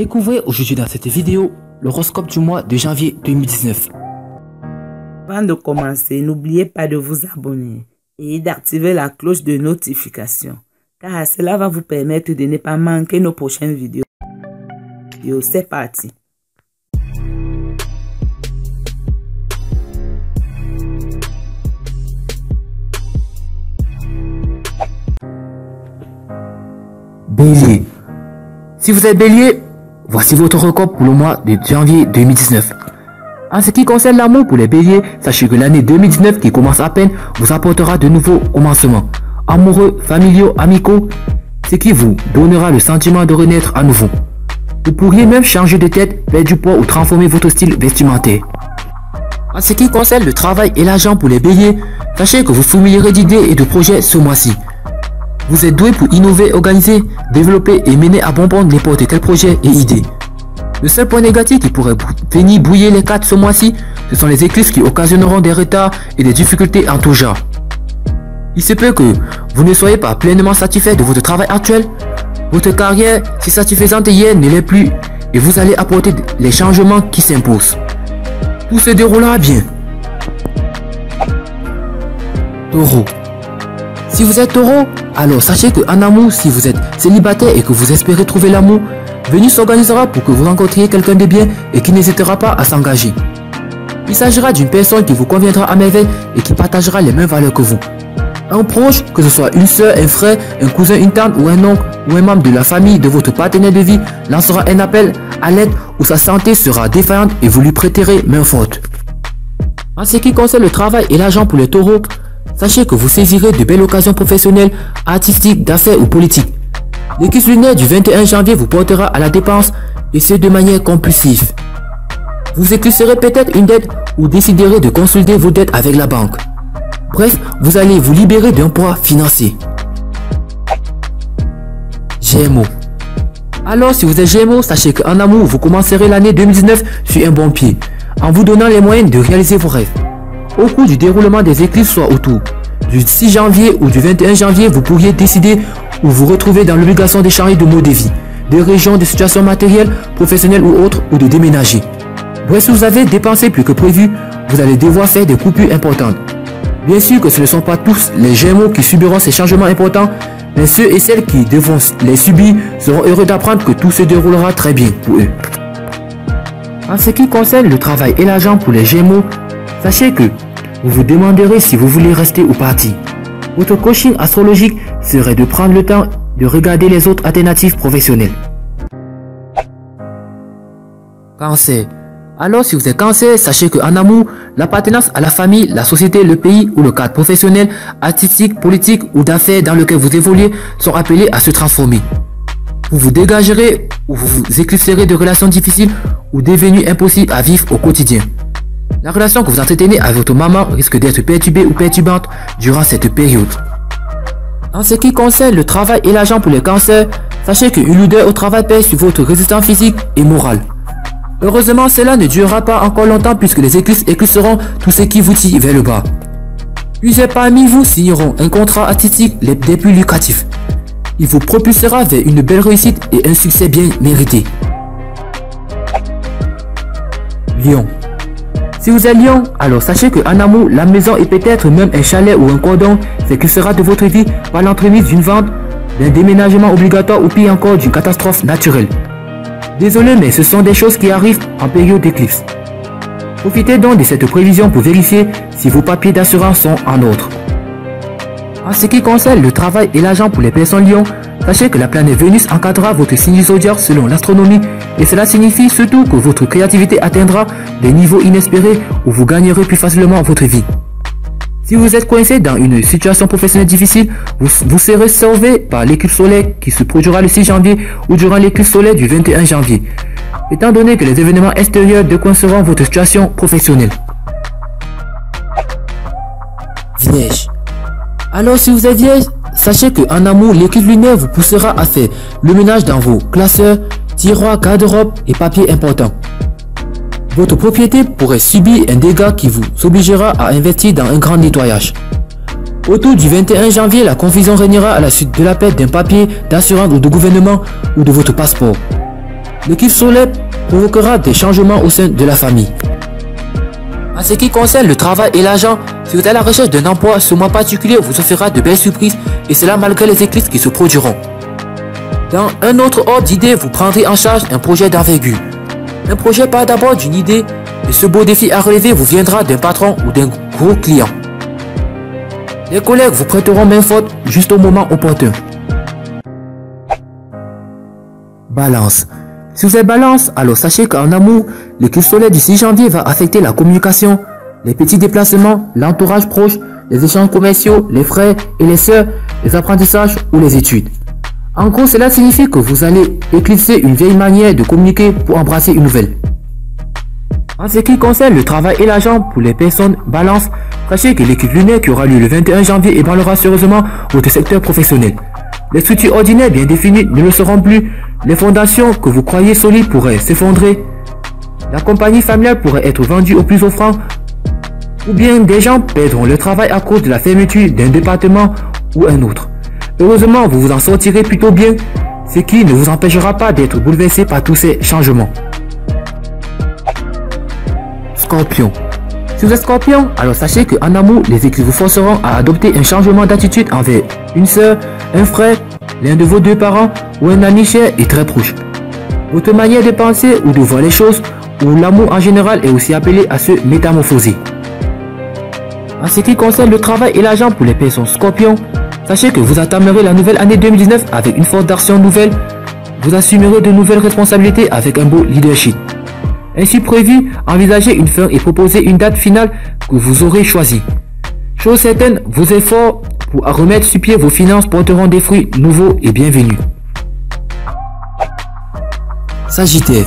Découvrez aujourd'hui dans cette vidéo l'horoscope du mois de janvier 2019. Avant de commencer, n'oubliez pas de vous abonner et d'activer la cloche de notification, car cela va vous permettre de ne pas manquer nos prochaines vidéos. C'est parti. Bélier. Si vous êtes Bélier, voici votre horoscope pour le mois de janvier 2019. En ce qui concerne l'amour pour les Béliers, sachez que l'année 2019 qui commence à peine vous apportera de nouveaux commencements amoureux, familiaux, amicaux, ce qui vous donnera le sentiment de renaître à nouveau. Vous pourriez même changer de tête, perdre du poids ou transformer votre style vestimentaire. En ce qui concerne le travail et l'argent pour les Béliers, sachez que vous fourmillerez d'idées et de projets ce mois-ci. Vous êtes doué pour innover, organiser, développer et mener à bon port n'importe quel projet et idée. Le seul point négatif qui pourrait venir brouiller les cartes ce mois-ci, ce sont les éclipses qui occasionneront des retards et des difficultés en tout genre. Il se peut que vous ne soyez pas pleinement satisfait de votre travail actuel. Votre carrière, si satisfaisante hier, ne l'est plus et vous allez apporter les changements qui s'imposent. Tout se déroulera bien. Taureau. Si vous êtes taureau, alors sachez qu'en amour, si vous êtes célibataire et que vous espérez trouver l'amour, Vénus s'organisera pour que vous rencontriez quelqu'un de bien et qui n'hésitera pas à s'engager. Il s'agira d'une personne qui vous conviendra à merveille et qui partagera les mêmes valeurs que vous. Un proche, que ce soit une soeur, un frère, un cousin, une tante ou un oncle ou un membre de la famille de votre partenaire de vie lancera un appel à l'aide où sa santé sera défaillante et vous lui prêterez main forte. En ce qui concerne le travail et l'argent pour les taureaux, sachez que vous saisirez de belles occasions professionnelles, artistiques, d'affaires ou politiques. L'éclipse lunaire du 21 janvier vous portera à la dépense et ce de manière compulsive. Vous éclipserez peut-être une dette ou déciderez de consulter vos dettes avec la banque. Bref, vous allez vous libérer d'un poids financier. Gémeaux. Alors si vous êtes Gémeaux, sachez qu'en amour, vous commencerez l'année 2019 sur un bon pied, en vous donnant les moyens de réaliser vos rêves. Au cours du déroulement des éclipses, soit autour du 6 janvier ou du 21 janvier, vous pourriez décider ou vous retrouver dans l'obligation d'échanger de mode de vie, de régions, de situations matérielles, professionnelles ou autres, ou de déménager. Bref, si vous avez dépensé plus que prévu, vous allez devoir faire des coupures importantes. Bien sûr que ce ne sont pas tous les Gémeaux qui subiront ces changements importants, mais ceux et celles qui devront les subir seront heureux d'apprendre que tout se déroulera très bien pour eux. En ce qui concerne le travail et l'argent pour les Gémeaux, sachez que vous vous demanderez si vous voulez rester ou partir. Votre coaching astrologique serait de prendre le temps de regarder les autres alternatives professionnelles. Cancer. Alors si vous êtes Cancer, sachez qu'en amour, l'appartenance à la famille, la société, le pays ou le cadre professionnel, artistique, politique ou d'affaires dans lequel vous évoluez sont appelés à se transformer. Vous vous dégagerez ou vous vous éclipserez de relations difficiles ou devenues impossibles à vivre au quotidien. La relation que vous entretenez avec votre maman risque d'être perturbée ou perturbante durant cette période. En ce qui concerne le travail et l'argent pour les cancers, sachez qu'une lourdeur au travail pèse sur votre résistance physique et morale. Heureusement, cela ne durera pas encore longtemps puisque les éclipses éclipseront tout ce qui vous tire vers le bas. Plusieurs parmi vous signeront un contrat artistique des plus lucratifs. Il vous propulsera vers une belle réussite et un succès bien mérité. Lion. Si vous êtes Lion, alors sachez qu'en amour, la maison et peut-être même un chalet ou un cordon s'éclipsera de votre vie par l'entremise d'une vente, d'un déménagement obligatoire ou pire encore d'une catastrophe naturelle. Désolé, mais ce sont des choses qui arrivent en période d'éclipse. Profitez donc de cette prévision pour vérifier si vos papiers d'assurance sont en ordre. En ce qui concerne le travail et l'argent pour les personnes Lion, sachez que la planète Vénus encadrera votre signe zodiaque selon l'astronomie et cela signifie surtout que votre créativité atteindra des niveaux inespérés où vous gagnerez plus facilement votre vie. Si vous êtes coincé dans une situation professionnelle difficile, vous serez sauvé par l'éclipse solaire qui se produira le 6 janvier ou durant l'éclipse solaire du 21 janvier, étant donné que les événements extérieurs décoinceront votre situation professionnelle. Vierge. Alors si vous êtes Vierge, sachez qu'en amour, l'éclipse lunaire vous poussera à faire le ménage dans vos classeurs, tiroirs, garde-robe et papiers importants. Votre propriété pourrait subir un dégât qui vous obligera à investir dans un grand nettoyage. Autour du 21 janvier, la confusion régnera à la suite de la perte d'un papier d'assurance ou de gouvernement ou de votre passeport. L'équipe solaire provoquera des changements au sein de la famille. En ce qui concerne le travail et l'argent, si vous êtes à la recherche d'un emploi, ce mois particulier vous offrira de belles surprises et cela malgré les éclipses qui se produiront. Dans un autre ordre d'idée, vous prendrez en charge un projet d'envergure. Un projet part d'abord d'une idée et ce beau défi à relever vous viendra d'un patron ou d'un gros client. Les collègues vous prêteront main forte juste au moment opportun. Balance. Si vous êtes balance, alors sachez qu'en amour, l'éclipse solaire du 6 janvier va affecter la communication, les petits déplacements, l'entourage proche, les échanges commerciaux, les frères et les sœurs, les apprentissages ou les études. En gros, cela signifie que vous allez éclipser une vieille manière de communiquer pour embrasser une nouvelle. En ce qui concerne le travail et l'argent pour les personnes balance, sachez que l'éclipse lunaire qui aura lieu le 21 janvier ébranlera sérieusement votre secteur professionnel. Les structures ordinaires bien définies ne le seront plus, les fondations que vous croyez solides pourraient s'effondrer, la compagnie familiale pourrait être vendue au plus offrant, ou bien des gens perdront leur travail à cause de la fermeture d'un département ou un autre. Heureusement, vous vous en sortirez plutôt bien, ce qui ne vous empêchera pas d'être bouleversé par tous ces changements. Scorpion. Si vous êtes Scorpion, alors sachez qu'en amour, les éclipses vous forceront à adopter un changement d'attitude envers une sœur, un frère, l'un de vos deux parents ou un ami cher et très proche. Votre manière de penser ou de voir les choses ou l'amour en général est aussi appelé à se métamorphoser. En ce qui concerne le travail et l'argent pour les personnes Scorpion, sachez que vous entamerez la nouvelle année 2019 avec une force d'action nouvelle. Vous assumerez de nouvelles responsabilités avec un beau leadership. Ainsi prévu, envisagez une fin et proposez une date finale que vous aurez choisie. Chose certaine, vos efforts pour remettre sur pied vos finances porteront des fruits nouveaux et bienvenus. Sagittaire.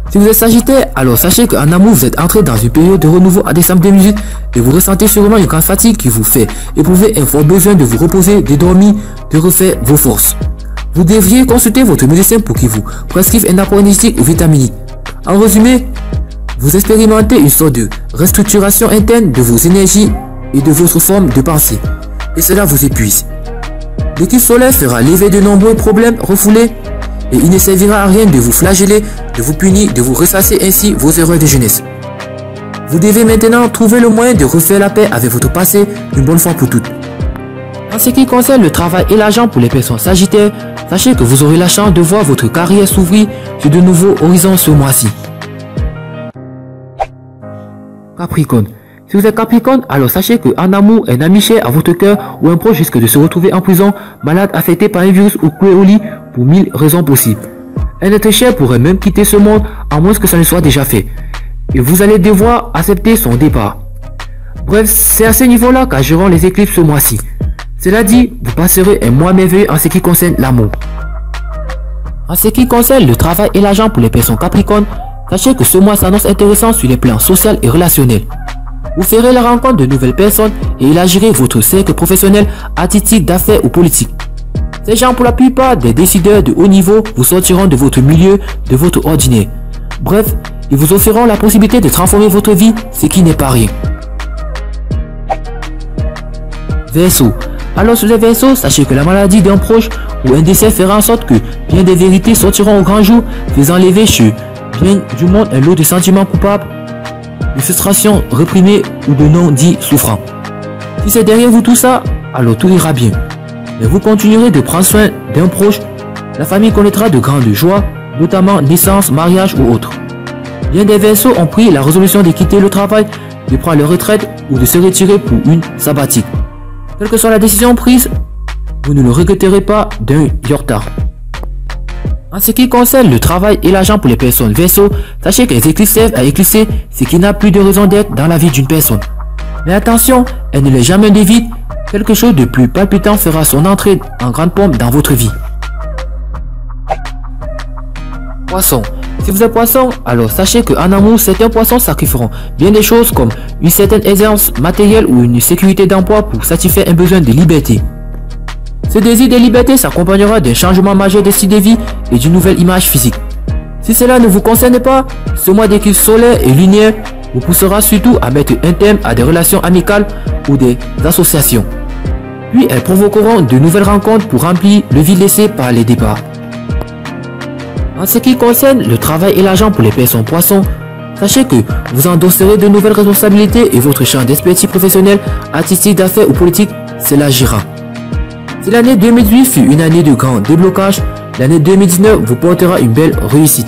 Si vous êtes Sagittaire, alors sachez qu'en amour vous êtes entré dans une période de renouveau à décembre 2018 et vous ressentez sûrement une grande fatigue qui vous fait éprouver un fort besoin de vous reposer, de dormir, de refaire vos forces. Vous devriez consulter votre médecin pour qu'il vous prescrive un apport énergétique ou vitaminique. En résumé, vous expérimentez une sorte de restructuration interne de vos énergies et de votre forme de pensée. Et cela vous épuise. L'éclipse solaire fera lever de nombreux problèmes refoulés et il ne servira à rien de vous flageller, de vous punir, de vous ressasser ainsi vos erreurs de jeunesse. Vous devez maintenant trouver le moyen de refaire la paix avec votre passé une bonne fois pour toutes. En ce qui concerne le travail et l'argent pour les personnes sagittaires, sachez que vous aurez la chance de voir votre carrière s'ouvrir sur de nouveaux horizons ce mois-ci. Capricorne. Si vous êtes Capricorne, alors sachez qu'en amour, un ami cher à votre cœur ou un proche risque de se retrouver en prison, malade, affecté par un virus ou cloué au lit pour 1000 raisons possibles. Un être cher pourrait même quitter ce monde à moins que ça ne soit déjà fait. Et vous allez devoir accepter son départ. Bref, c'est à ce niveau-là qu'agiront les éclipses ce mois-ci. Cela dit, vous passerez un mois merveilleux en ce qui concerne l'amour. En ce qui concerne le travail et l'argent pour les personnes Capricorne, sachez que ce mois s'annonce intéressant sur les plans social et relationnel. Vous ferez la rencontre de nouvelles personnes et élargirez votre cercle professionnel, artistique, d'affaires ou politique. Ces gens, pour la plupart des décideurs de haut niveau, vous sortiront de votre milieu, de votre ordinaire. Bref, ils vous offriront la possibilité de transformer votre vie, ce qui n'est pas rien. Verseau. Alors sur les Verseaux, sachez que la maladie d'un proche ou un décès fera en sorte que bien des vérités sortiront au grand jour, faisant lever chez bien du monde un lot de sentiments coupables, de frustrations réprimées ou de non-dits souffrants. Si c'est derrière vous tout ça, alors tout ira bien. Mais vous continuerez de prendre soin d'un proche, la famille connaîtra de grandes joies, notamment naissance, mariage ou autre. Bien des Verseaux ont pris la résolution de quitter le travail, de prendre leur retraite ou de se retirer pour une sabbatique. Quelle que soit la décision prise, vous ne le regretterez pas d'un iota. En ce qui concerne le travail et l'argent pour les personnes Verseau, sachez que les éclipses servent à éclipser ce qui n'a plus de raison d'être dans la vie d'une personne. Mais attention, elle ne l'est jamais de vide, quelque chose de plus palpitant fera son entrée en grande pompe dans votre vie. Poisson. Si vous êtes Poisson, alors sachez qu'en amour, certains poissons sacrifieront bien des choses comme une certaine aisance matérielle ou une sécurité d'emploi pour satisfaire un besoin de liberté. Ce désir de liberté s'accompagnera d'un changement majeur de style de vie et d'une nouvelle image physique. Si cela ne vous concerne pas, ce mois d'éclipse solaire et lunaire vous poussera surtout à mettre un terme à des relations amicales ou des associations. Puis elles provoqueront de nouvelles rencontres pour remplir le vide laissé par les départs. En ce qui concerne le travail et l'argent pour les personnes poissons, sachez que vous endosserez de nouvelles responsabilités et votre champ d'expertise professionnelle, artistique, d'affaires ou politique s'élargira. Si l'année 2018 fut une année de grand déblocage, l'année 2019 vous portera une belle réussite.